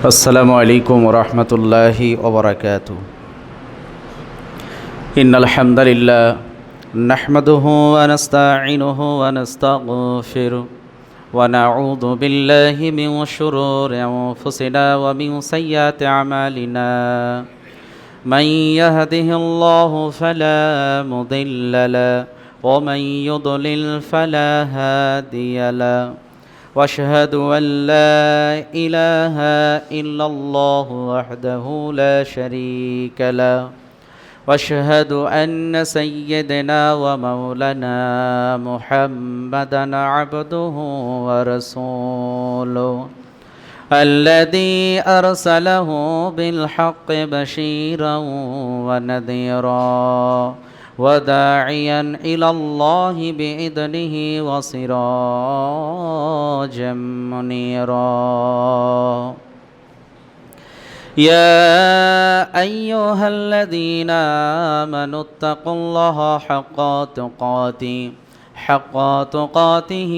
আসসালামু আলাইকুম ওরহমতুল্লাহি ওবরাকাতু। ইন্নাল হামদালিল্লাহ নাহমাদুহু ওয়া নাস্তাঈনুহু ওয়া নাস্তাগফিরুহু ওয়া নাউযু বিল্লাহি মিন শুরুরি আনফুসিনা ওয়া মিন সাইয়্যাতি আমালিনা। মান ইয়াহদিহিল্লাহু ফালা মুদিল্লা লাহু ওয়া মান ইউদ্লিল ফালা হাদিয়া লাহু। واشهد ان لا اله الا الله وحده لا شريك له واشهد ان سيدنا ومولانا محمدا عبده ورسوله الذي ارسله بالحق بشيرا ونذيرا وداعيا إلى الله بإذنه وسراجا منيرا. يا أيها الذين آمنوا اتقوا الله حق تقاته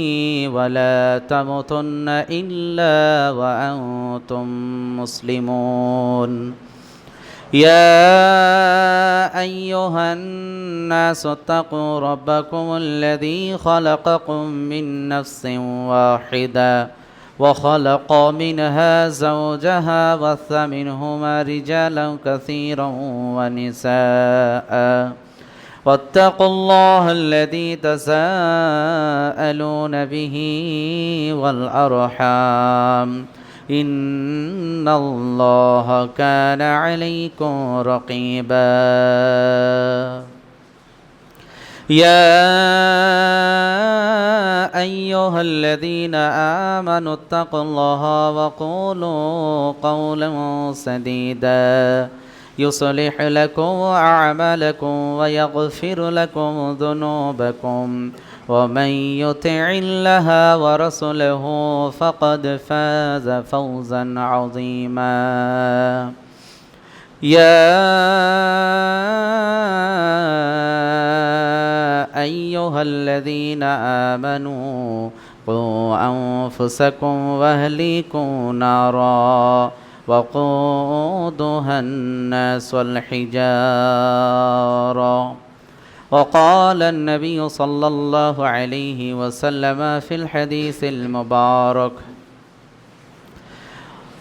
ولا تموتن إلا وأنتم مسلمون. يا أيها الناس اتقوا ربكم الذي خلقكم من نفس واحدة وخلق منها زوجها وبث منهما رجالا كثيرا ونساء واتقوا الله الذي تساءلون به والأرحام إن الله كان عليكم رقيبا. يا أيها الذين آمنوا اتقوا الله وقولوا قولا سديدا يصلح لكم أعمالكم ويغفر لكم ذنوبكم ومن يطع الله ورسوله فقد فاز فوزا عظيما. يا أيها الذين آمنوا قوا أنفسكم وأهليكم نارا وقودها الناس والحجارة. وقال النبي صلى الله عليه وسلم في الحديث المبارك: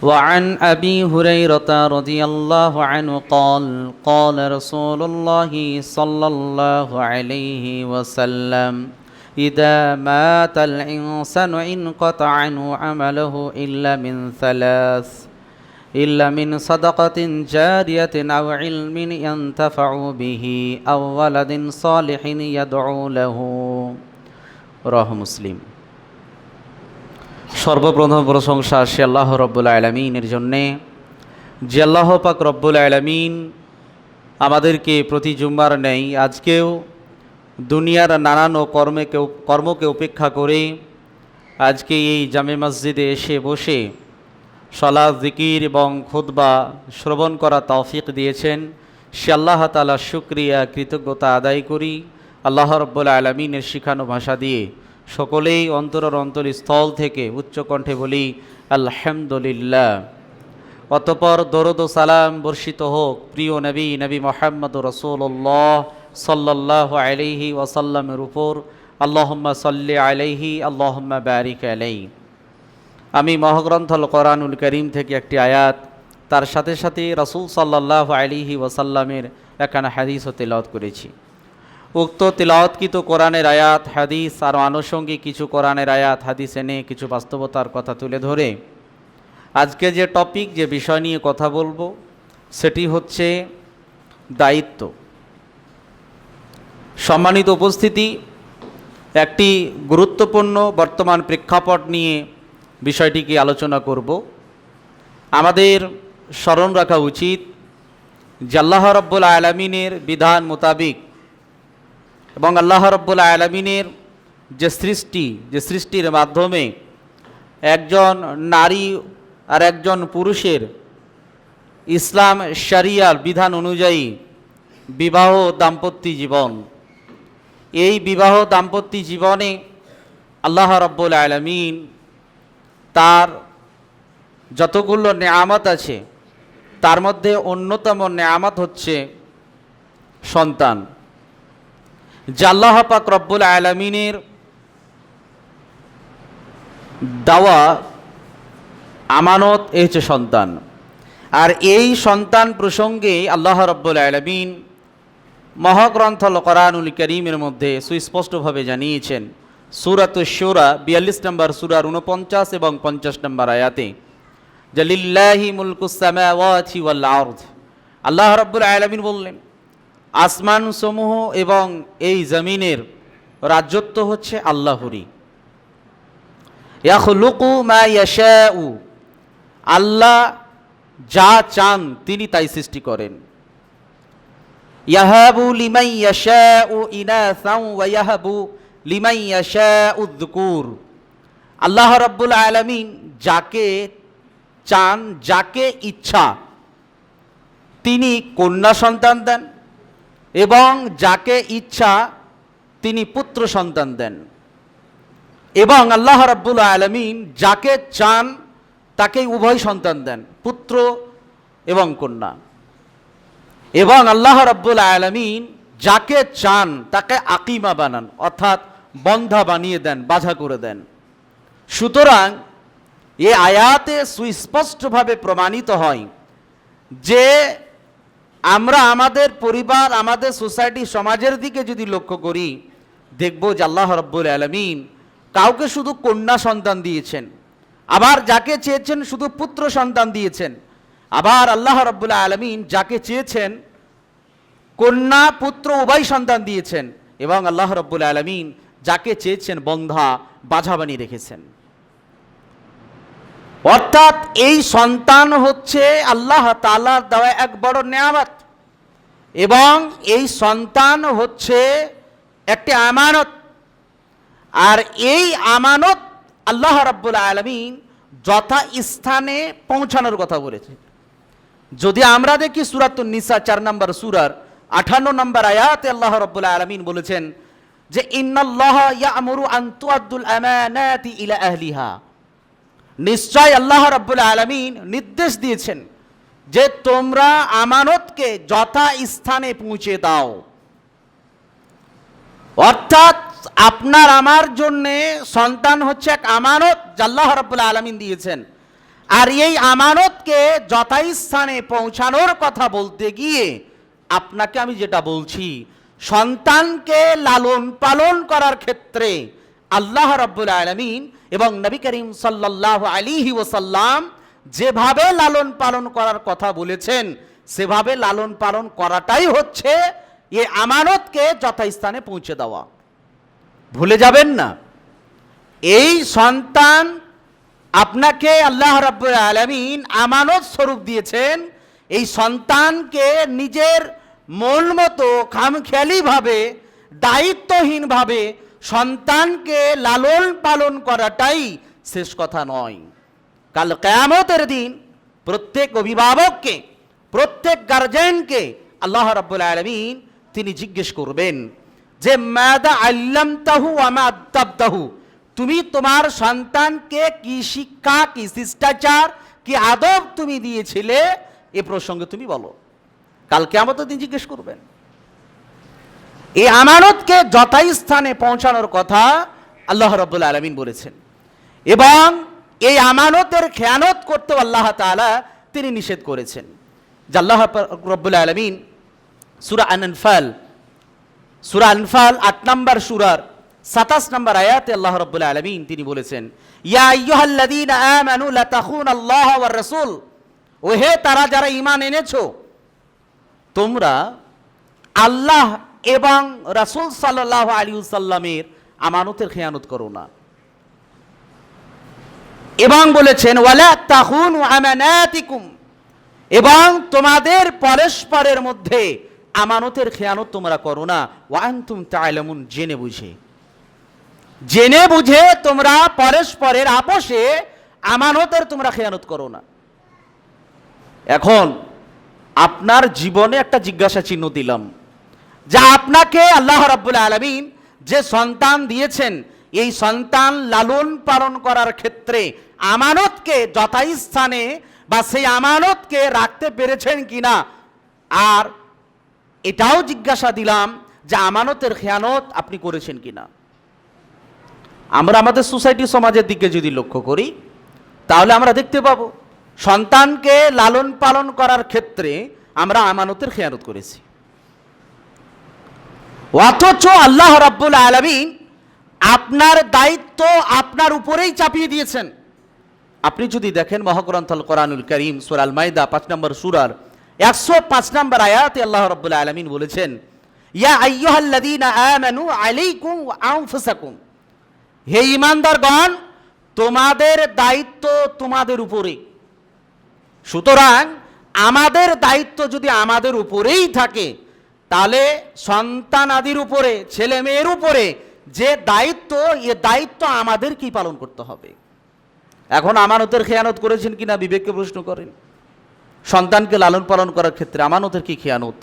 وعن أبي هريرة رضي الله عنه قال: قال رسول الله صلى الله عليه وسلم: إذا مات الإنسان انقطع عنه عمله إلا من ثلاث: إلا من صدقة جارية أو علم ينتفع به أو ولد صالح يدعو له. রাহ মুসলিম। সর্বপ্রথম প্রশংসা সে আল্লাহ রব্বুল আলামিনের জন্যে, যে আল্লাহ পাক রব্বুল আলামিন আমাদেরকে প্রতি জুম্মার নেই আজকেও দুনিয়ার নানান কর্মকে উপেক্ষা করে আজকে এই জামে মসজিদে এসে বসে সালাত, জিকির এবং খুতবা শ্রবণ করা তৌফিক দিয়েছেন। সে আল্লাহ তাআলা শুকরিয়া কৃতজ্ঞতা আদায় করি। আল্লাহ রব্বুল আলামিনের শিখানো ভাষা দিয়ে সকলেই অন্তরস্থল থেকে উচ্চকণ্ঠে বলি আলহামদুলিল্লাহ। অতঃপর দরুদ ও সালাম বর্ষিত হোক প্রিয় নবী মুহাম্মদ রাসূলুল্লাহ সাল্লাল্লাহু আলাইহি ওয়াসাল্লামের উপর। আল্লাহুম্মা সাল্লি আলাইহি আল্লাহুম্মা বারিক আলাইহি। আমি মহাগ্রন্থ কোরআনুল কারীম থেকে একটি আয়াত, তার সাথে সাথে রাসূল সাল্লাল্লাহু আলাইহি ওয়াসাল্লামের একখানা হাদিসও তেলাওয়াত করেছি। উক্ত তেলাওয়াতকৃত কোরআনের আয়াত, হাদিস আর আনুষঙ্গিক কিছু কোরআনের আয়াত হাদিস এনে কিছু বাস্তবতার কথা তুলে ধরে আজকে যে টপিক, যে বিষয় নিয়ে কথা বলবো সেটি হচ্ছে দায়িত্ব। সম্মানিত উপস্থিতি, একটি গুরুত্বপূর্ণ বর্তমান প্রেক্ষাপট নিয়ে বিষয়টিকে আলোচনা করব। আমাদের স্মরণ রাখা উচিত যে আল্লাহ রব্বুল আলামিনের বিধান মোতাবিক এবং আল্লাহ রব্বুল আলামিনের যে সৃষ্টির মাধ্যমে একজন নারী আর একজন পুরুষের ইসলাম শরিয়ার বিধান অনুযায়ী বিবাহ দাম্পত্য জীবন, এই বিবাহ দাম্পত্য জীবনে আল্লাহ রাব্বুল আলামিন তার যতগুলো নেয়ামত আছে তার মধ্যে অন্যতম নেয়ামত হচ্ছে সন্তান, যে আল্লাহ পাক রব্বুল আলামিনের দেওয়া আমানত এই হচ্ছে সন্তান। আর এই সন্তান প্রসঙ্গে আল্লাহ রব্বুল আলামিন মহাগ্রন্থ কোরআনুল কারীমের মধ্যে সুস্পষ্টভাবে জানিয়েছেন। সূরাতুশ শূরা ৪২ নম্বর সূরার ৪৯ এবং ৫০ নম্বর আয়াতে, যে লিল্লাহি মুলকুস সামাওয়াতি ওয়াল আরদ, আল্লাহ রব্বুল আলামিন বললেন আসমান সমূহ এবং এই জমিনের রাজত্ব হচ্ছে আল্লাহরই। ইয়াখলুকু মা ইয়াশাউ, আল্লাহ যা চান তিনি তাই সৃষ্টি করেন। ইয়াহাবু লিমান ইয়াশাউ ইনাসাও ওয়া ইয়াহাবু লিমান ইয়াশাউ যুকুর, আল্লাহ রাব্বুল আলামিন যাকে চান, যাকে ইচ্ছা তিনি কন্যা সন্তান দেন এবং যাকে ইচ্ছা তিনি পুত্র সন্তান দেন। এবং আল্লাহ রাব্বুল আলামিন যাকে চান তাকে উভয় সন্তান দেন, পুত্র এবং কন্যা। এবং আল্লাহ রাব্বুল আলামিন যাকে চান তাকে আকিমা বানান, অর্থাৎ বন্ধা বানিয়ে দেন, বাঁধা করে দেন। সুতরাং এই আয়াতে সুস্পষ্টভাবে প্রমাণিত হয় যে আমরা আমাদের পরিবার, আমাদের সোসাইটি, সমাজের দিকে যদি লক্ষ্য করি, দেখব যে আল্লাহ রাব্বুল আলামিন কাউকে শুধু কন্যা সন্তান দিয়েছেন, আবার যাকে চেয়েছেন শুধু পুত্র সন্তান দিয়েছেন। আবার আল্লাহ রাব্বুল আলামিন যাকে চেয়েছেন কন্যা পুত্র উভয় সন্তান দিয়েছেন, এবং আল্লাহ রাব্বুল আলামিন যাকে চেয়েছেন বন্ধা বাঁধা বানিয়ে রেখেছেন। অর্থাৎ এই সন্তান হচ্ছে আল্লাহ তাআলার দেওয়া এক বড় নেয়ামত, এবং এই সন্তান হচ্ছে একটি আমানত। আর এই আমানত আল্লাহ রাব্বুল আলামিন যথা স্থানে পৌঁছানোর কথা বলেছে। যদি আমরা দেখি সূরাতুন নিসা ৪ নম্বর সূরার ৫৮ নম্বর আয়াতে আল্লাহ রাব্বুল আলামিন বলেছেন যে ইন্নাল্লাহা ইয়া'মুরু আন তুআদ্দুল আমানাতি ইলা আহলিহা, নিশ্চয় আল্লাহ রাব্বুল আলামিন নির্দেশ দিয়েছেন যে তোমরা আমানতকে যথা স্থানে পৌঁছে দাও। অর্থাৎ আপনার আমার জন্যে সন্তান হচ্ছে এক আমানত যা আল্লাহ রাব্বুল আলামিন দিয়েছেন। আর এই আমানতকে যথাস্থানে পৌঁছানোর কথা বলতে গিয়ে আপনাকে আমি যেটা বলছি, সন্তানকে লালন পালন করার ক্ষেত্রে আল্লাহ রাব্বুল আলামিন এবং নবী করিম সাল্লাল্লাহু আলাইহি ওয়াসাল্লাম যেভাবে লালন পালন করার কথা বলেছেন, সেভাবে লালন পালন করাটাই হচ্ছে এই আমানতকে যথাস্থানে পৌঁছে দেওয়া। ভুলে যাবেন না, এই সন্তান আপনাকে আল্লাহ রাব্বুল আলামিন আমানত স্বরূপ দিয়েছেন। এই সন্তানকে নিজের মন মতো খামখেয়ালিভাবে, দায়িত্বহীনভাবে সন্তানকে লালন পালন করাটাই শেষ কথা নয়। কাল কিয়ামতের দিন প্রত্যেক অভিভাবককে, প্রত্যেক গার্জেনকে আল্লাহ রাব্বুল আলামিন তিনি জিজ্ঞেস করবেন যে মাযা আল্লামতাহু ওয়া মা আদাবতাহু, তুমি তোমার সন্তানকে কি শিক্ষা, কি শিষ্টাচার, কি আদব তুমি দিয়েছিলে, এ প্রসঙ্গে তুমি বলো। কাল কিয়ামতের দিন জিজ্ঞেস করবেন। এই আমানতকে যথাস্থানে পৌঁছানোর কথা আল্লাহ রাব্বুল আলামিন বলেছেন, এবং এই আমানতের খেয়ানত করতে আল্লাহ তাআলা তিনি নিষেধ করেছেন। যে আল্লাহ রাব্বুল আলামিন সূরা আনফাল ৮ নম্বর সূরার ২৭ নম্বর আয়াতে আল্লাহ রাব্বুল আলামিন তিনি বলেছেন, ইয়া আইয়ুহাল্লাযীনা আমানু লা তাখুনাল্লাহা ওয়ার রাসূল, ওহে তারা যারা ঈমান এনেছো, তোমরা আল্লাহ এবং রাসূল সাল্লাল্লাহু আলাইহি ওয়াসাল্লামের আমানতের খেয়ানত করো না। এবং বলেছেন ওয়ালা তাখুনু আমানাতিকুম, এবং তোমাদের পরস্পরের মধ্যে আমানতের খেয়ানত তোমরা করো না। ওয়া আনতুম তা'লামুন, জেনে বুঝে তোমরা পরস্পরের আপোষে আমানতের তোমরা খেয়ানত করো না। এখন আপনার জীবনে একটা জিজ্ঞাসা চিহ্ন দিলাম, যা আপনাকে আল্লাহ রাব্বুল আলামিন যে সন্তান দিয়েছেন, এই সন্তান লালন পালন করার ক্ষেত্রে আমানতকে যথাস্থানে বা সেই আমানতকে রাখতে পেরেছেন কিনা, আর এটাও জিজ্ঞাসা দিলাম যে আমানতের খেয়ানত আপনি করেছেন কিনা। আমরা আমাদের সোসাইটি সমাজের দিকে যদি লক্ষ্য করি তাহলে আমরা দেখতে পাবো সন্তানকে লালন পালন করার ক্ষেত্রে আমরা আমানতের খেয়ানত করেছি, অথচ আল্লাহ রাব্বুল আলামিন আপনার দায়িত্ব আপনার উপরেই চাপিয়ে দিয়েছেন। আপনি যদি দেখেন মহাগ্রন্থ কোরআনুল কারীম সূরা আল মাইদা 5 নম্বর সূরার 105 নম্বর আয়াতে আল্লাহ রাব্বুল আলামিন বলেছেন, ইয়া আইয়ুহাল্লাযীনা আমানু আলাইকুম ওয়া আনফুসাকুম, হে ঈমানদারগণ তোমাদের দায়িত্ব তোমাদের উপরে। সুতরাং আমাদের দায়িত্ব যদি আমাদের উপরেই থাকে তাহলে সন্তান আদির উপরে, ছেলে মেয়ের উপরে যে দায়িত্ব, এ দায়িত্ব আমাদেরকেই পালন করতে হবে। এখন আমানতের খেয়ানত করেছেন কিনা বিবেককে প্রশ্ন করেন। সন্তানকে লালন পালন করার ক্ষেত্রে আমানতের কি খেয়ানত,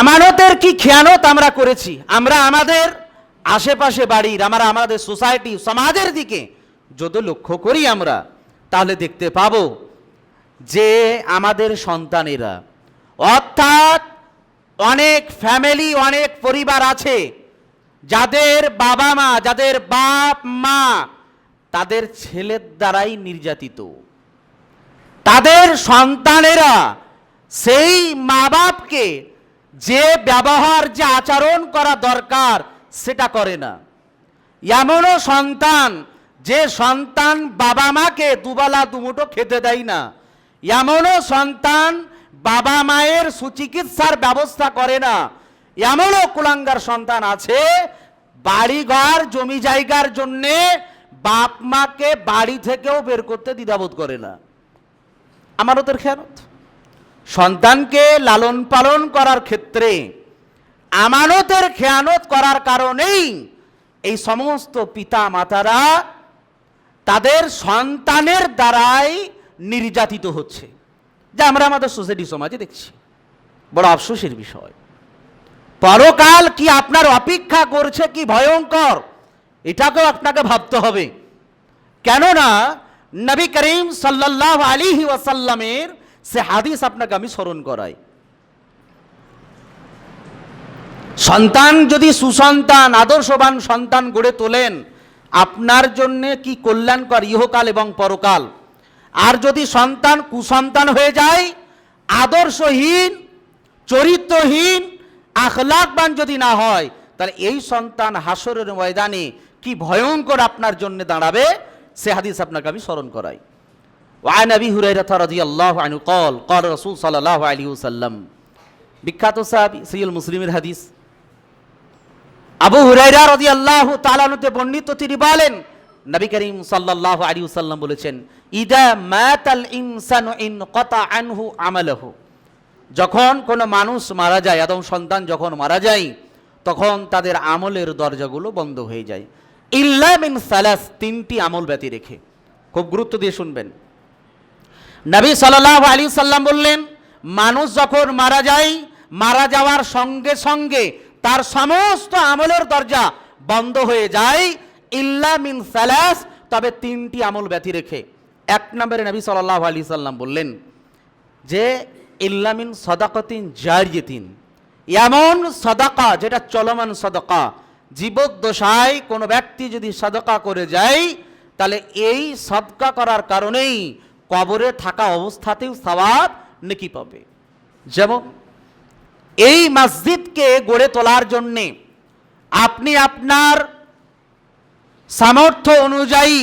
আমানতের কি খেয়ানত আমরা করেছি। আমরা আমাদের আশেপাশে বাড়ির, আমরা আমাদের সোসাইটি সমাজের দিকে যদি লক্ষ্য করি আমরা, তাহলে দেখতে পাবো যে আমাদের সন্তানেরা, অর্থাৎ অনেক ফ্যামিলি, অনেক পরিবার আছে যাদের বাবা মা, যাদের বাপ মা তাদের ছেলের দ্বারাই নির্যাতিত। তাদের সন্তানেরা সেই মা বাপকে যে ব্যবহার, যে আচরণ করা দরকার সেটা করে না। এমনও সন্তান, যে সন্তান বাবা মাকে দুবেলা দুমুঠো খেতে দেয় না। এমনও সন্তান বাবা মায়ের সুচিকিৎসার ব্যবস্থা করে না। এমনও কুলাঙ্গার সন্তান আছে বাড়িঘর জমি জায়গার জন্যে বাপ মাকে বাড়ি থেকেও বের করতে দ্বিধাবোধ করে না। আমানতের খেয়ানত। সন্তানকে লালন পালন করার ক্ষেত্রে আমানতের খেয়ানত করার কারণেই এই সমস্ত পিতা মাতারা তাদের সন্তানের দ্বারাই নির্যাতিত হচ্ছে, যা আমরা আমাদের সোসাইটি সমাজে দেখছি। বড় আফসোসের বিষয়। পরকাল কি আপনার অপেক্ষা করছে, কি ভয়ঙ্কর, এটাকেও আপনাকে ভাবতে হবে। কেননা নবী করিম সাল্লাল্লাহু আলাইহি ওয়াসাল্লামের সে হাদিস আপনাকে আমি স্মরণ করাই। সন্তান যদি সুসন্তান, আদর্শবান সন্তান গড়ে তোলেন, আপনার জন্য কি কল্যাণকর ইহকাল এবং পরকাল। আর যদি সন্তান কুসন্তান হয়ে যায়, আদর্শহীন, চরিত্রহীন, আখলাকবান যদি না হয়, তাহলে এই সন্তান হাসরের ময়দানে কি ভয়ঙ্কর আপনার জন্য দাঁড়াবে, সে হাদিস আপনাকে আমি স্মরণ করাই। ওয়ান আবি হুরায়রা রাদিয়াল্লাহু আনহু قال قال রাসূল সাল্লাল্লাহু আলাইহি ওয়াসাল্লাম, বিখ্যাত সাহাবী, সহিহ মুসলিমের হাদিস। আবু হুরায়রা রাদিয়াল্লাহু তাআলা আনহু বর্ণিত, তিনি বলেন নবী করিম সাল্লাল্লাহু আলাইহি ওয়াসাল্লাম বলেছেন, ইদা মাতাল ইনসানু ইনকাতা আনহু আমালুহু, যখন কোনো মানুষ মারা যায়, আদম সন্তান যখন মারা যায়, তখন তাদের আমলের দরজাগুলো বন্ধ হয়ে যায়। ইল্লা মিন সালাস, তিনটি আমল ব্যতি রেখে। খুব গুরুত্ব দিয়ে শুনবেন। নবী সাল্লাল্লাহু আলাইহি সাল্লাম বললেন, মানুষ যখন মারা যায়, মারা যাওয়ার সঙ্গে সঙ্গে তার সমস্ত আমলের দরজা বন্ধ হয়ে যায়, ইল্লা মিন সালাস, তবে তিনটি আমল ব্যতি রেখে। এক নম্বরে নবী সাল্লাল্লাহু আলাইহি সাল্লাম বললেন যে ইল্লা মিন সাদাকাতিন জারিয়াতিন, এমন সাদাকা যেটা চলমান সাদাকা, জীবদ্দশায় কোনো ব্যক্তি যদি সাদাকা করে যায়, তাহলে এই সাদকা করার কারণেই কবরে থাকা অবস্থাতেও সওয়াব নেকি পাবে। যেমন এই মসজিদকে গড়ে তোলার জন্যে আপনি আপনার সামর্থ্য অনুযায়ী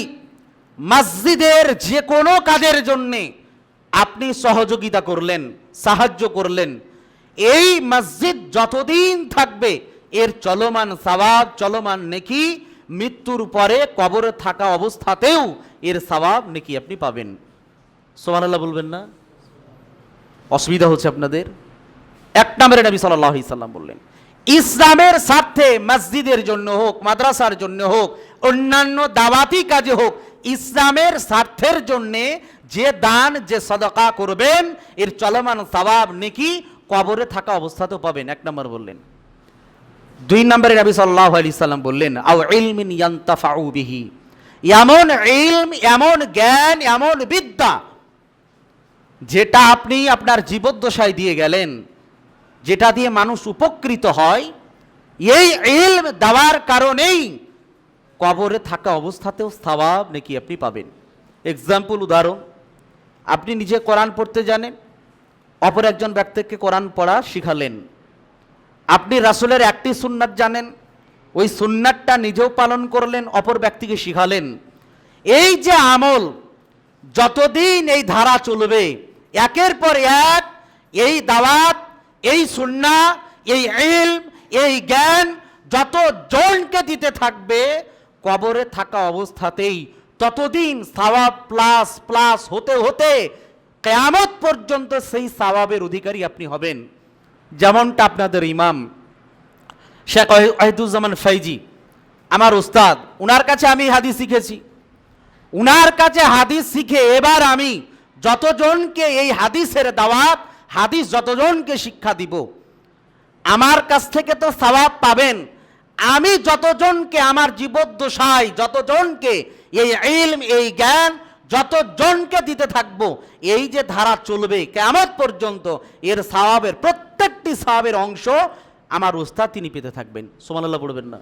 মসজিদের যে কোনো কাজের জন্যে আপনি সহযোগিতা করলেন, সাহায্য করলেন, এই মসজিদ যতদিন থাকবে এর চলমান সওয়াব, চলমান নেকি মৃত্যুর পরে কবরে থাকা অবস্থাতেও এর সওয়াব নেকি আপনি পাবেন। সুবহানাল্লাহ বলবেন না? অসুবিধা হচ্ছে আপনাদের? এক নম্বরে নবী সাল্লাল্লাহু আলাইহি সাল্লাম বললেন, ইসলামের স্বার্থে মসজিদের জন্য হোক, মাদ্রাসার জন্য হোক, অন্যান্য দাওয়াতি কাজে হোক, ইসলামের স্বার্থের জন্যে যে দান, যে সাদাকা করবেন, এর চলমান সওয়াব নেকি কবরে থাকা অবস্থাতেও পাবেন। এক নম্বর বললেন। দুই নম্বরে নবী সাল্লাল্লাহু আলাইহি সাল্লাম বললেন, আও ইলমিন ইয়ানতাফাউ বিহি, এমন ইলম, এমন জ্ঞান, এমন বিদ্যা যেটা আপনি আপনার জীবদ্দশায় দিয়ে গেলেন, যেটা দিয়ে মানুষ উপকৃত হয়, এই ইলম দেওয়ার কারণেই কবরে থাকা অবস্থাতেও সওয়াব নাকি আপনি পাবেন। এক্সাম্পল, উদাহরণ, আপনি নিজে কোরআন পড়তে জানেন, অপর একজন ব্যক্তিকে কোরআন পড়া শিখালেন। আপনি রাসূলের একটি সুন্নাত জানেন, ওই সুন্নাতটা নিজেও পালন করলেন, অপর ব্যক্তিকে শিখালেন। এই যে আমল, যতদিন এই ধারা চলবে, একের পর এক এই দাওয়াত, এই সুন্নাহ, এই ইলম, এই জ্ঞান যত জনকে দিতে থাকবে, কবরে থাকা অবস্থাতেই ততদিন সওয়াব প্লাস প্লাস হতে হতে কিয়ামত পর্যন্ত সেই সওয়াবের অধিকারী আপনি হবেন। যেমনটা আপনাদের ইমাম শেখ ওয়াহিদুজ্জামান ফৈজি, আমার উস্তাদ, উনার কাছে আমি হাদিস শিখেছি। উনার কাছে হাদিস শিখে এবার আমি যতজনকে এই হাদিসের দাওয়াত, হাদিস যতজনকে শিক্ষা দিব, আমার কাছ থেকে তো সওয়াব পাবেন। আমি যতজনকে আমার জীবদ্দশায় যতজনকে এই ইলম, এই জ্ঞান যতজনকে দিতে থাকবো, এই যে ধারা চলবে কিয়ামত পর্যন্ত, এর সওয়াবের প্রত্যেকটি সওয়াবের অংশ আমার উস্তাদ তিনি পেতে থাকবেন। সুবহানাল্লাহ পড়বেন না?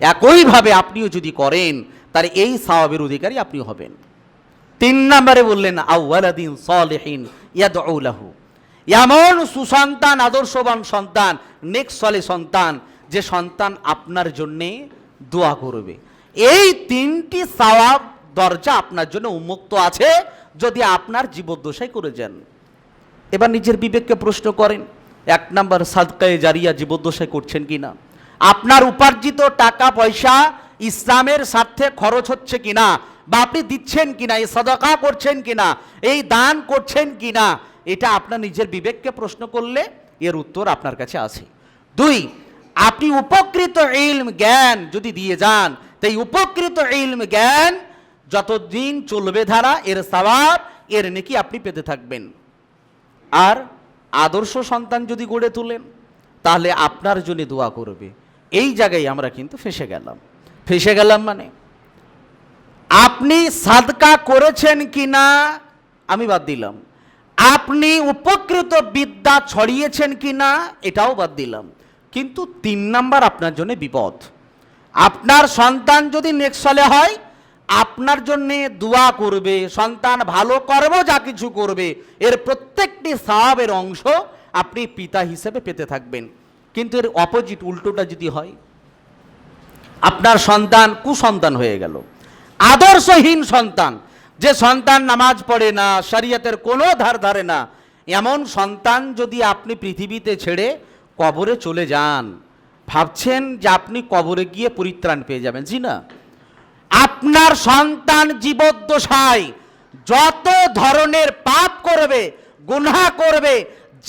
একইভাবে আপনিও যদি করেন, তাহলে এই সওয়াবের অধিকারী আপনি হবেন। 3 নম্বরে বললেন আওয়ালাদিন সালিহিন ইয়াদউ লাহু, এমন সুসন্তান, আদর্শবান সন্তান, নেক সালেহ সন্তান, যে সন্তান আপনার জন্যে দোয়া করবে। এই 3টি সওয়াব দরজা আপনার জন্য উন্মুক্ত আছে যদি আপনার জীবদ্দশায় করে যান। এবার নিজের বিবেককে প্রশ্ন করেন, 1 নম্বর সাদকায়ে জারিয়া জীবদ্দশায় করছেন কিনা? আপনার উপার্জিত টাকা পয়সা ইসলামের স্বার্থে খরচ হচ্ছে কিনা, বা আপনি দিচ্ছেন কিনা, এই সাদাকা করছেন কিনা, এই দান করছেন কিনা, এটা আপনার নিজের বিবেককে প্রশ্ন করলে এর উত্তর আপনার কাছে আছে। 2, আপনি উপকৃত ইলম জ্ঞান যদি দিয়ে যান, তাই উপকৃত ইলম জ্ঞান যতদিন চলবে ধারা, এর সওয়াব, এর নেকি আপনি পেতে থাকবেন। আর আদর্শ সন্তান যদি গড়ে তোলেন, তাহলে আপনার জন্য দোয়া করবে। এই জায়গায় আমরা কিন্তু ফেসে গেলাম। মানে আপনি সাদকা করেছেন কিনা আমি বাদ দিলাম, আপনি উপকৃত বিদ্যা ছড়িয়েছেন কিনা এটাও বাদ দিলাম, কিন্তু 3 নাম্বার আপনার জন্য বিপদ। আপনার সন্তান যদি নেক সালেহ হয়, আপনার জন্য দোয়া করবে, সন্তান ভালো কর্ম যা কিছু করবে, এর প্রত্যেকটি সওয়াবের অংশ আপনি পিতা হিসেবে পেতে থাকবেন। কিন্তু এর অপোজিট, উল্টোটা যদি হয়, আপনার সন্তান কুসন্তান হয়ে গেল, আদর্শহীন সন্তান, যে সন্তান নামাজ পড়ে না, শরীয়তের কোনো ধার ধারে না, এমন সন্তান যদি আপনি পৃথিবীতে ছেড়ে কবরে চলে যান, ভাবছেন যে আপনি কবরে গিয়ে পরিত্রাণ পেয়ে যাবেন? জি না। আপনার সন্তান জীবদ্দশায় যত ধরনের পাপ করবে, গুনাহ করবে,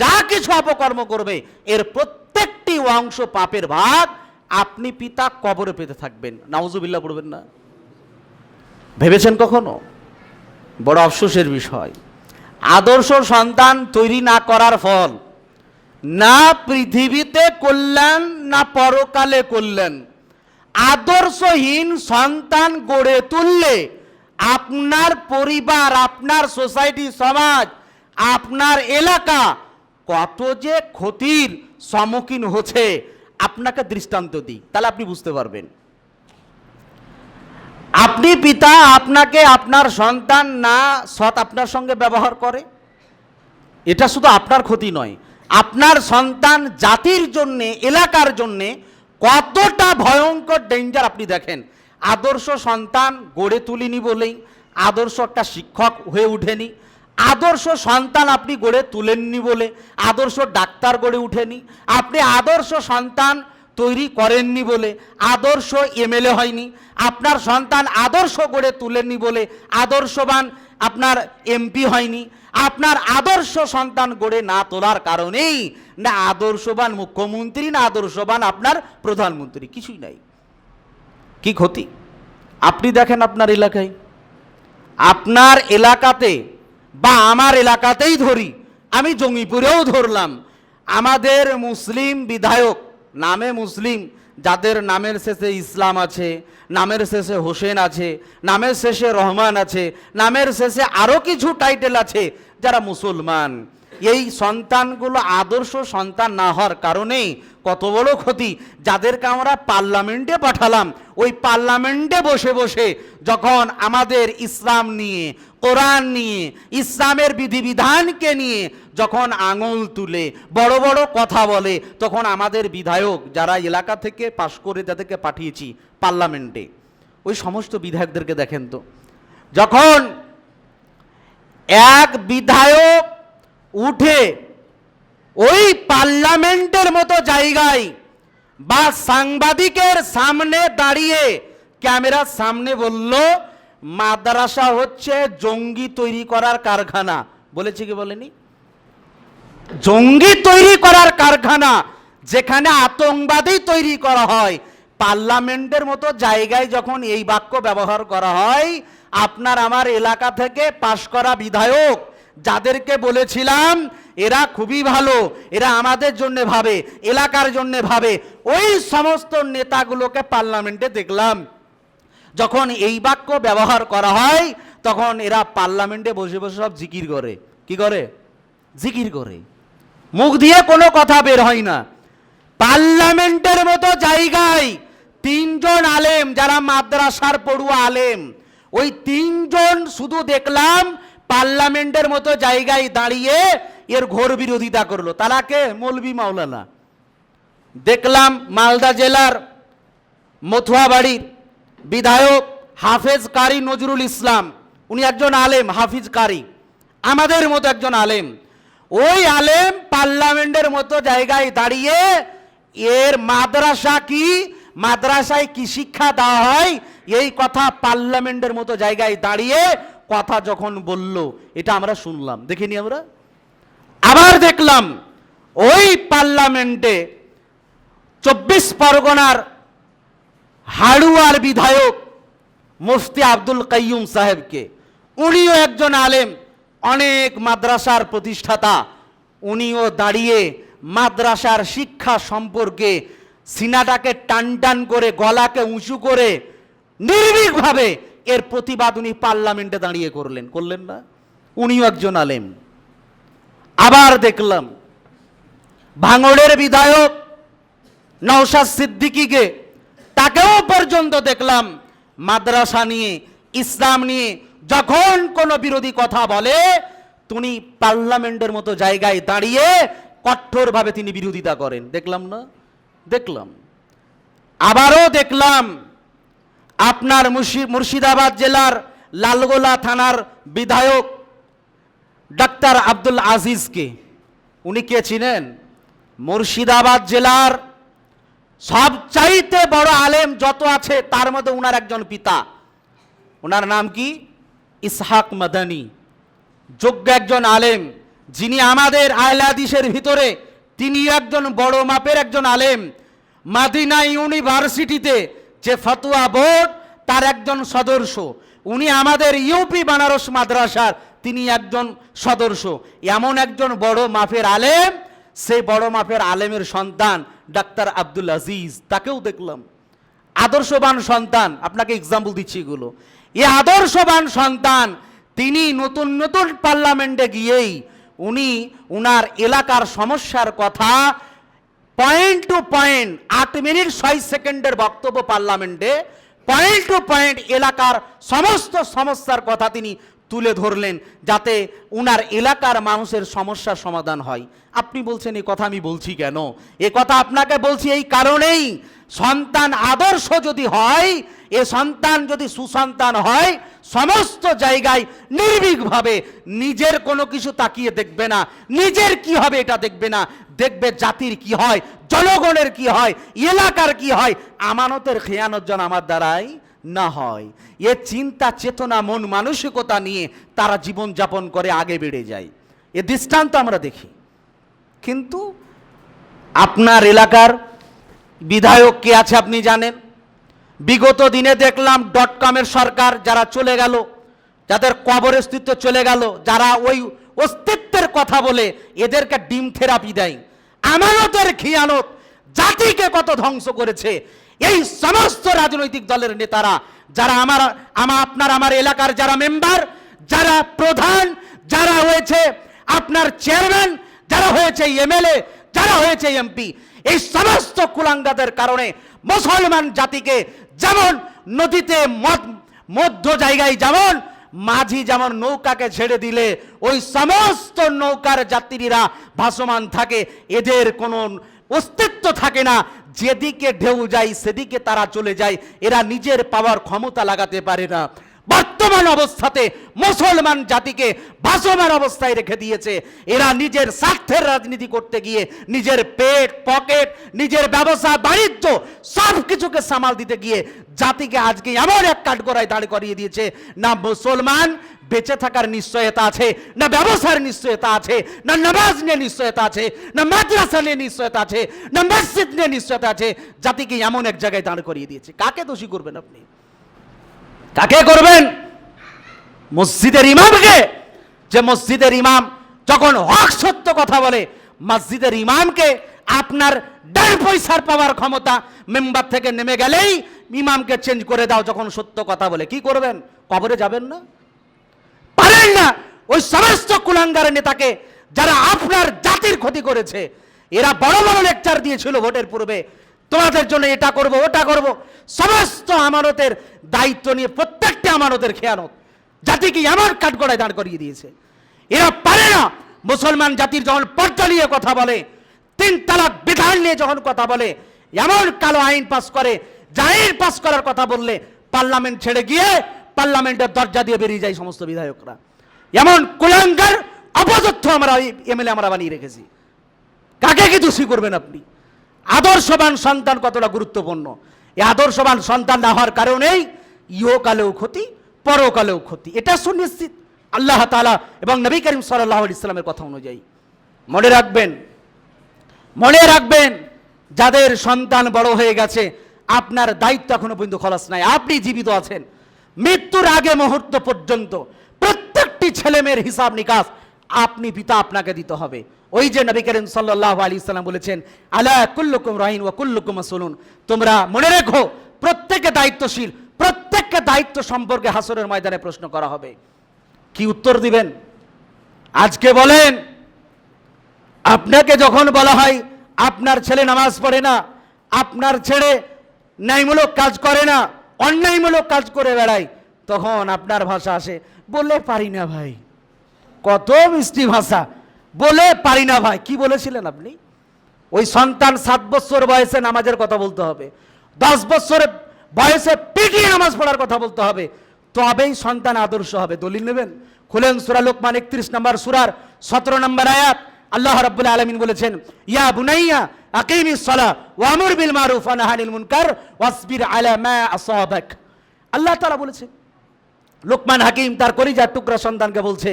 যা কিছু অপকর্ম করবে, এর প্রত্যেকটি অংশ পাপের ভাগ আপনি পিতা কবরে পেতে থাকবেন। নাউজুবিল্লাহ পড়বেন না? ভেবেছেন কখনো? বড় আফসোসের বিষয়, আদর্শ সন্তান তৈরি না করার ফল, না পৃথিবীতে কল্যাণ না পরকালে কল্যাণ। আদর্শহীন সন্তান গড়ে তুললে আপনার পরিবার, আপনার সোসাইটি, সমাজ, আপনার এলাকা কত যে ক্ষতির সম্মুখীন হচ্ছে, আপনাকে দৃষ্টান্ত দিই, তাহলে আপনি বুঝতে পারবেন। আপনি পিতা, আপনাকে আপনার সন্তান না সৎ আপনার সঙ্গে ব্যবহার করে, এটা শুধু আপনার ক্ষতি নয়, আপনার সন্তান জাতির জন্যে, এলাকার জন্যে কতটা ভয়ঙ্কর ডেঞ্জার আপনি দেখেন। আদর্শ সন্তান গড়ে তুলিনি বলেই আদর্শ একটা শিক্ষক হয়ে উঠেনি, আদর্শ সন্তান আপনি গড়ে তুলেননি বলে আদর্শ ডাক্তার গড়ে উঠেনি, আপনি আদর্শ সন্তান তৈরি করেননি বলে আদর্শ এমএলএ হয়নি, আপনার সন্তান আদর্শ গড়ে তুলেননি বলে আদর্শবান আপনার এমপি হয়নি, আপনার আদর্শ সন্তান গড়ে না তোলার কারণেই না আদর্শবান মুখ্যমন্ত্রী, না আদর্শবান আপনার প্রধানমন্ত্রী, কিছুই নাই। কি ক্ষতি আপনি দেখেন আপনার এলাকায়, আপনার এলাকাতে বা আমার এলাকাতেই ধরি, আমি জঙ্গিপুরেও ধরলাম, আমাদের মুসলিম বিধায়ক, নামে মুসলিম, যাদের নামের শেষে ইসলাম আছে, নামের শেষে হোসেন আছে, নামের শেষে রহমান আছে, নামের শেষে আরও কিছু টাইটেল আছে, যারা মুসলমান, এই সন্তানগুলো আদর্শ সন্তান না হওয়ার কারণেই কত বড় ক্ষতি। যাদেরকে আমরা পার্লামেন্টে পাঠালাম, ওই পার্লামেন্টে বসে বসে যখন আমাদের ইসলাম নিয়ে, কোরআন নিয়ে, ইসলামের বিধিবিধানকে নিয়ে যখন আঙুল তুলে বড় বড় কথা বলে, তখন আমাদের বিধায়ক যারা এলাকা থেকে পাশ করে যাদেরকে পাঠিয়েছি পার্লামেন্টে, ওই সমস্ত বিধায়কদেরকে দেখেন তো, যখন এক বিধায়ক উঠে ওই পার্লামেন্টের মতো জায়গায় বা সাংবাদিকের সামনে দাঁড়িয়ে ক্যামেরার সামনে বলল মাদ্রাসা হচ্ছে জঙ্গি তৈরি করার কারখানা, বলেছে কি বলেনি? জঙ্গি তৈরি করার কারখানা, যেখানে আতঙ্কবাদী তৈরি করা হয়, পার্লামেন্টের মতো জায়গায় যখন এই বাক্য ব্যবহার করা হয়, আপনার আমার এলাকা থেকে পাশ করা বিধায়ক যাদেরকে বলেছিলাম এরা খুবই ভালো, এরা আমাদের জন্য ভাবে, এলাকার জন্য ভাবে, ওই সমস্ত নেতাগুলোকে পার্লামেন্টে দেখলাম যখন এই বাক্য ব্যবহার করা হয়, তখন এরা পার্লামেন্টে বসে বসে সব জিকির করে। কি করে? জিকির করে, মুখ দিয়ে কোনো কথা বের হয় না। পার্লামেন্টের মতো জায়গায় তিনজন আলেম, যারা মাদ্রাসার পড়ুয়া আলেম, ওই তিনজন শুধু দেখলাম পার্লামেন্টের মতো জায়গায় দাঁড়িয়ে এর ঘোর বিরোধিতা করলো। তারা কে? মৌলভী মাওলানা। দেখলাম মালদা জেলার মথুয়াবাড়ির বিধায়ক হাফেজ কারি নজরুল ইসলাম, উনি একজন আলেম, হাফিজ কারি, আমাদের মতো একজন আলেম। ওই আলেম পার্লামেন্টের মতো জায়গায় দাঁড়িয়ে এর মাদ্রাসা কি, মাদ্রাসায় কি শিক্ষা দেওয়া হয়, এই কথা পার্লামেন্টের মতো জায়গায় দাঁড়িয়ে কথা যখন বলল, এটা আমরা শুনলাম, দেখিনি আমরা। আবার দেখলাম ওই পার্লামেন্টে 24 পরগনার হাড়ুয়ার বিধায়ক মুফতি আব্দুল কাইয়ুম সাহেবকে, উনিও একজন আলেম, অনেক মাদ্রাসার প্রতিষ্ঠাতা, উনিও দাঁড়িয়ে মাদ্রাসার শিক্ষা সম্পর্কে সিনাটাকে টান টান করে, গলাকে উঁচু করে নির্ভীকভাবে এর প্রতিবাদ উনি পার্লামেন্টে দাঁড়িয়ে করলেন না? উনিও একজন আলেম। আবার দেখলাম ভাঙড়ের বিধায়ক নওশাদ সিদ্দিকীকে, তাকেও পর্যন্ত দেখলাম মাদ্রাসা নিয়ে, ইসলাম নিয়ে যখন কোনো বিরোধী কথা বলে, তিনি পার্লামেন্টের মতো জায়গায় দাঁড়িয়ে কঠোরভাবে তিনি বিরোধিতা করেন। দেখলাম না? দেখলাম। আবারও দেখলাম আপনার মুর্শিদাবাদ জেলার লালগোলা থানার বিধায়ক ডাক্তার আব্দুল আজিজকে। উনি কে চিনেন? মুর্শিদাবাদ জেলার সবচাইতে বড় আলেম যত আছে তার মধ্যে উনার একজন পিতা, ওনার নাম কি? ইসহাক মাদানী, যোগ্য একজন আলেম, যিনি আমাদের আহলে হাদিসের ভিতরে তিনি একজন বড় মাপের একজন আলেম। মাদিনা ইউনিভার্সিটিতে যে ফতোয়া বোর্ড, তার একজন সদস্য, উনি আমাদের ইউপি বানারস মাদ্রাসার তিনি একজন সদস্য। এমন একজন বড় মাপের আলেম, সেই বড় মাপের আলেমের সন্তান ডাক্তার আব্দুল আজিজ, তাকেও দেখলাম। আদর্শবান সন্তান, আপনাকে এক্সাম্পল দিচ্ছি এগুলো। এই আদর্শবান সন্তান তিনি নতুন নতুন পার্লামেন্টে গিয়েই উনি উনার এলাকার সমস্যার কথা পয়েন্ট টু পয়েন্ট, 8 মিনিট 6 সেকেন্ডের বক্তব্য পার্লামেন্টে, পয়েন্ট টু পয়েন্ট এলাকার সমস্ত সমস্যার কথা তিনি তুলে ধরলেন, যাতে উনার এলাকার মানুষের সমস্যার সমাধান হয়। আপনি বলছেন এই কথা আমি বলছি কেন? এ কথা আপনাকে বলছি এই কারণেই, সন্তান আদর্শ যদি হয়, এ সন্তান যদি সুসন্তান হয়, সমস্ত জায়গায় নির্ভীকভাবে নিজের কোনো কিছু তাকিয়ে দেখবে না, নিজের কি হবে এটা দেখবে না, দেখবে জাতির কি হয়, জনগণের কি হয়, এলাকার কি হয়, আমানতের খেয়ানত যেন আমার দ্বারাই না হয়। এ চিন্তা চেতনা মন মানসিকতা নিয়ে তারা জীবন যাপন করে আগে বেড়ে যায়। এ দৃষ্টান্ত আমরা দেখি। কিন্তু আপনার এলাকার বিধায়ক কে আছে আপনি জানেন? বিগত দিনে দেখলাম .com-এর সরকার, যারা চলে গেল, যাদের কবর অস্তিত্ব চলে গেল, যারা ওই অস্তিত্বের কথা বলে এদেরকে ডিম থেরাপি দেয়, আমানতের খিয়ানত, জাতিকে কত ধ্বংস করেছে। এই সমস্ত রাজনৈতিক দলের নেতারা, যারা আমার এলাকার যারা মেম্বার, যারা প্রধান, যারা হয়েছে আপনার চেয়ারম্যান, যারা হয়েছে এমএলএ, যারা হয়েছে এমপি, এই সমস্ত কুলাঙ্গাদের কারণে মুসলমান জাতিকে যেমন নদীতে মধ্য জায়গায় যেমন মাঝি যেমন নৌকাকে ছেড়ে দিলে ওই সমস্ত নৌকার যাত্রীরা ভাসমান থাকে, এদের কোনো অস্তিত্ব থাকে না, যেদিকে ঢেউ যায় সেদিকে তারা চলে যায়, এরা নিজের পাওয়ার ক্ষমতা লাগাতে পারে না। বর্তমান অবস্থাতে মুসলমান জাতিকে ভাসমান অবস্থায় রেখে দিয়েছে। এরা নিজের স্বার্থের রাজনীতি করতে গিয়ে নিজের পেট পকেট, নিজের ব্যবসা বাণিজ্য সব কিছুকে সামাল দিতে গিয়ে জাতিকে আজকে এমন এক কাঠগড়ায় দাঁড় করিয়ে দিয়েছে, না মুসলমান বেঁচে থাকার নিশ্চয়তা আছে, না ব্যবসার নিশ্চয়তা আছে, না নামাজ নিয়ে নিশ্চয়তা আছে, না মাদ্রাসা নিয়ে নিশ্চয়তা আছে, না মসজিদ নিয়ে নিশ্চয়তা আছে। জাতিকে এমন এক জায়গায় দাঁড় করিয়ে দিয়েছে। কাকে দোষী করবেন আপনি? কাকে করবেন? মসজিদের ইমামকে। যে মসজিদের ইমাম যখন হক সত্য কথা বলে, মসজিদের ইমামকে আপনার 1.5 পয়সার পাওয়ার ক্ষমতা মেম্বার থেকে নেমে গেলেই ইমামকে চেঞ্জ করে দাও যখন সত্য কথা বলে, কি করবেন? কবরে যাবেন না? পারেন না। ওই সমস্ত কুলাঙ্গার নেতাকে যারা আপনার জাতির ক্ষতি করেছে, এরা বড় বড় লেকচার দিয়েছিল ভোটের পূর্বে, তোমাদের জন্য এটা করব ওটা করব, সমস্ত আমানতের দায়িত্ব নিয়ে প্রত্যেকটা আমানতের খেয়ানত জাতিকে এমন কাঠগড়ায় দাঁড় করিয়ে দিয়েছে। এরা পারে না। মুসলমান জাতির যখন পর্দা নিয়ে কথা বলে, 3 তালাক বিধান নিয়ে যখন কথা বলে, এমন কালো আইন পাস করে, যে আইন পাস করার কথা বললে পার্লামেন্ট ছেড়ে গিয়ে পার্লামেন্টের দরজা দিয়ে বেরিয়ে যায় সমস্ত বিধায়করা। এমন কুলাঙ্গার অপযুক্ত এমএলএ আমরা বানিয়ে রেখেছি। কাকে কি দোষী করবেন আপনি? আদর্শবান সন্তান কতটা গুরুত্বপূর্ণ। এই আদর্শবান সন্তান না হওয়ার কারণেই ইহকালেও ক্ষতি, পরকালেও ক্ষতি, এটা সুনিশ্চিত আল্লাহ তাআলা এবং নবী করিম সাল্লাল্লাহু আলাইহি ওয়াসাল্লামের কথা অনুযায়ী। মনে রাখবেন যাদের সন্তান বড় হয়ে গেছে, আপনার দায়িত্ব এখনো পর্যন্ত খলাস নাই। আপনি জীবিত আছেন, মৃত্যুর আগে মুহূর্ত পর্যন্ত প্রত্যেকটি ছেলেমেয়ের হিসাব নিকাশ আপনি পিতা আপনাকে দিতে হবে। ওই যে নবী করিম সাল্লাল্লাহু আলাইহি ওয়াসাল্লাম বলেছেন, আলা কুল্লুকুম রাইন ওয়া কুল্লুকুম মাসউলুন, তোমরা মনে রেখো প্রত্যেকে দায়িত্বশীল, প্রত্যেককে দায়িত্ব সম্পর্কে হাসরের ময়দানে প্রশ্ন করা হবে। কি উত্তর দিবেন? আজকে বলেন, আপনাকে যখন বলা হয় আপনার ছেলে নামাজ পড়ে না, আপনার ছেলে ন্যায়মূলক কাজ করে না, অন্যায়মূলক কাজ করে বেড়ায়, তখন আপনার ভাষা আসে, বলে পারি না ভাই। কত মিষ্টি ভাষা, বলে পারি না ভাই। কি বলেছিলেন আপনি? ওই সন্তান 7 বছর বয়সে নামাজের কথা বলতে হবে, 10 বছর বয়সে পিটিয়ে নামাজ পড়ার কথা বলতে হবে, তবেই সন্তান আদর্শ হবে। দলিল নেবেন? খুলেন সূরা লোকমান 31 নম্বর সূরার 17 নম্বর আয়াত। আল্লাহ রাব্বুল আলামিন বলেছেন, ইয়া বুনাইয়া আকিমিস সালাহ ওয়া আমুর বিল মারুফ ওয়া নাহি আনিল মুনকার ওয়াসবির আলা মা আসাবাক। আল্লাহ তাআলা বলেছেন, লোকমান হাকিম তার কলিজার টুকরা সন্তানকে বলছে,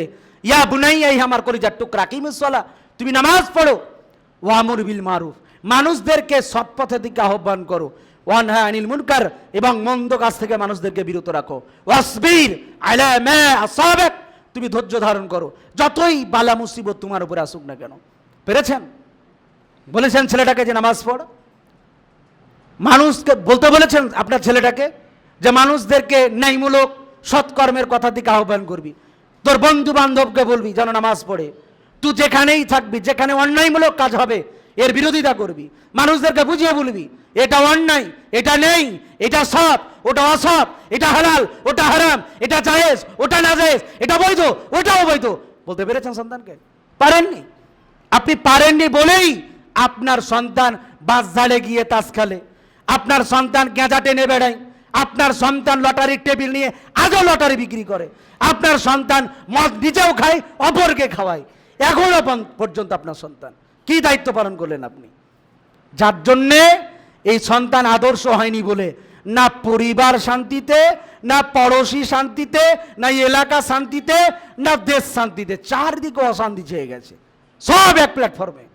ইয়া বুনাইয়া, এই আমার কলিজার টুকরা, আকিমিস সালাহ, তুমি নামাজ পড়ো, ওয়া আমুর বিল মারুফ, মানুষদেরকে সৎ পথের দিকে আহ্বান করো, ওয়া নাহি আনিল মুনকার, এবং মন্দ কাজ থেকে মানুষদেরকে বিরত রাখো, ওয়াসবির আলা মা আসাবাক, তুমি ধৈর্য ধারণ করো যতই বালা মুসিবত তোমার উপরে আসুক না কেন। পেরেছেন? বলেছেন ছেলেটাকে যে নামাজ পড়, মানুষকে বলতে বলেছেন আপনার ছেলেটাকে যে মানুষদেরকে ন্যায়মূলক সৎকর্মের কথা দিকে আহ্বান করবি, তোর বন্ধু বান্ধবকে বলবি যেন নামাজ পড়ে, তুই যেখানেই থাকবি, যেখানে অন্যায়মূলক কাজ হবে এর বিরোধিতা করবি, মানুষদেরকে বুঝিয়ে বলবি এটা অন্যায়, এটা নেই, এটা সৎ, ওটা অসৎ, এটা হালাল, ওটা হারাম, এটা জায়েজ, ওটা নাজায়েজ, এটা বৈধ, ওটা অবৈধ। বলতে পেরেছেন সন্তানকে? পারেননি। আপনি পারেননি বলেই আপনার সন্তান বাসঝাড়ে গিয়ে তাস খেলে, আপনার সন্তান গেঁজা টেনে বেড়ায়, আপনার সন্তান লটারির টেবিল নিয়ে আজও লটারি বিক্রি করে, আপনার সন্তান মদ নিজেও খায়, অপরকে খাওয়ায়। এখনো পর্যন্ত আপনার সন্তান কি দায়িত্ব পালন করলেন আপনি? যার জন্যে এই সন্তান আদর্শ হয়নি বলে না পরিবার শান্তিতে, না পড়োশি শান্তিতে, না এলাকা শান্তিতে, না দেশ শান্তিতে, চারদিকে অশান্তি ছেয়ে গেছে, সব এক প্ল্যাটফর্মে।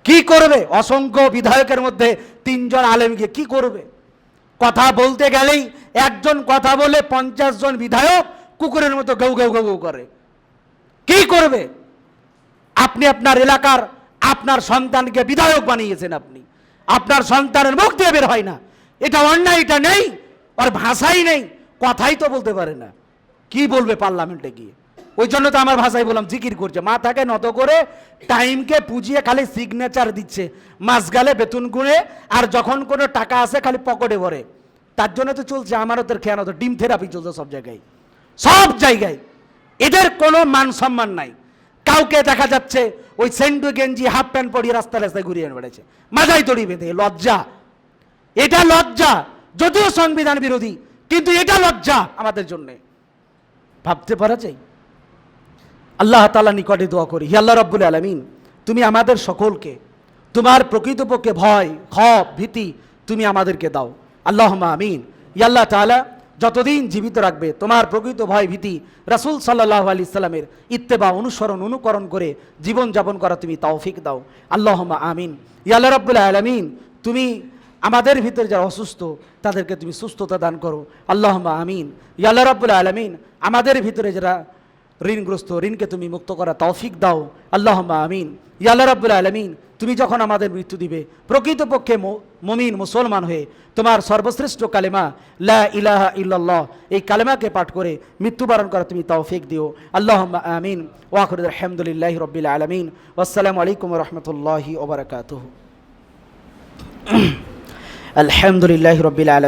কি করবে? অসংখ্য বিধায়কের মধ্যে 3 জন আলেম গিয়ে কি করবে? কথা বলতে গেলেই একজন কথা বলে 50 জন বিধায়ক কুকুরের মতো গৌ গৌ গৌ করে। কি করবে? আপনি আপনার এলাকার আপনার সন্তানকে বিধায়ক বানিয়েছেন, আপনি আপনার সন্তানের মুখ দিয়ে বের হয় না, এটা অন্যায়, এটা নেই, আর ভাষাই নেই, কথাই তো বলতে পারে না, কি বলবে পার্লামেন্টে গিয়ে? ওই জন্য তো আমার ভাষায় বললাম, জিকির করছে, মাথাকে নত করে টাইমকে পুজিয়ে খালি সিগনেচার দিচ্ছে, মাস গেলে বেতন গুঁড়ে, আর যখন কোনো টাকা আসে খালি পকেটে ভরে। তার জন্য তো চলছে আমারতের খেয়ানত, ডিম থেরাপি চলছে সব জায়গায়, সব জায়গায়। এদের কোনো মান সম্মান নাই। কাউকে দেখা যাচ্ছে ওই সেন্টু গেঞ্জি হাফ প্যান্ট পরিয়ে রাস্তায় রাস্তায় ঘুরিয়ে বেড়েছে, মাথায় দড়ি বেঁধে। লজ্জা, এটা লজ্জা, যদিও সংবিধান বিরোধী, কিন্তু এটা লজ্জা আমাদের জন্যে। ভাবতে পারা যায়? আল্লাহ তাআলা নিকটে দোয়া করি, হে আল্লাহ রাব্বুল আলামিন, তুমি আমাদের সকলকে তোমার প্রকৃতপক্ষে ভয়, খফ, ভীতি তুমি আমাদেরকে দাও, আল্লাহুম্মা আমিন। ইয়া আল্লাহ তাআলা যতদিন জীবিত রাখবে তোমার প্রকৃত ভয়, ভীতি রাসূল সাল্লাল্লাহু আলাইহি সাল্লামের ইত্তেবা, অনুসরণ, অনুকরণ করে জীবন যাপন করা তুমি তৌফিক দাও, আল্লাহুম্মা আমিন। ইয়া আল্লাহ রাব্বুল আলামিন, তুমি আমাদের ভিতরে যারা অসুস্থ তাদেরকে তুমি সুস্থতা দান করো, আল্লাহুম্মা আমিন। ইয়া আল্লাহ রাব্বুল আলামিন, আমাদের ভিতরে যারা ঋণগ্রস্ত, ঋণকে তুমি মুক্ত করা তৌফিক দাও, আল্লাহুম্মা আমিন। ইয়া আল্লাহ রাব্বুল আলামিন, তুমি যখন আমাদের মৃত্যু দিবে প্রকৃতপক্ষে মুমিন মুসলমান হয়ে তোমার সর্বশ্রেষ্ঠ কালেমা লা ইলাহা ইল্লাল্লাহ, এই কালেমাকে পাঠ করে মৃত্যুবরণ করা তুমি তৌফিক দিও, আল্লাহুম্মা আমিন। ওয়া আখিরু আলহামদুলিল্লাহি রাব্বিল আলামিন। ওয়াসসালামু আলাইকুম ওয়া রাহমাতুল্লাহি ওয়া বারাকাতুহু। আলহামদুলিল্লাহি রাব্বিল আলামিন।